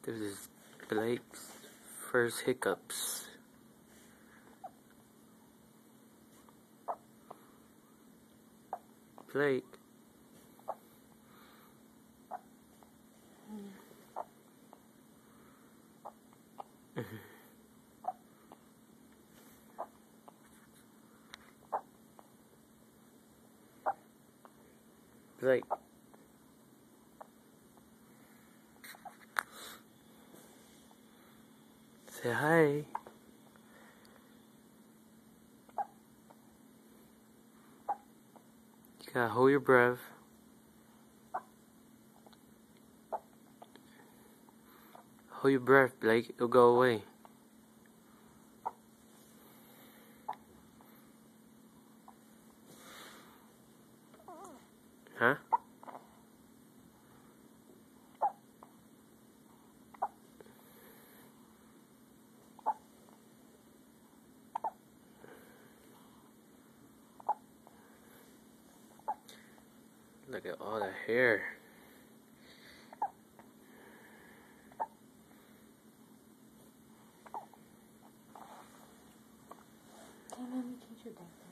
This is Blake's first hiccups. Blake. Blake. Say hi. You gotta hold your breath. Hold your breath, Blake. It'll go away. Huh? Look at all the hair. Can mommy change your diaper?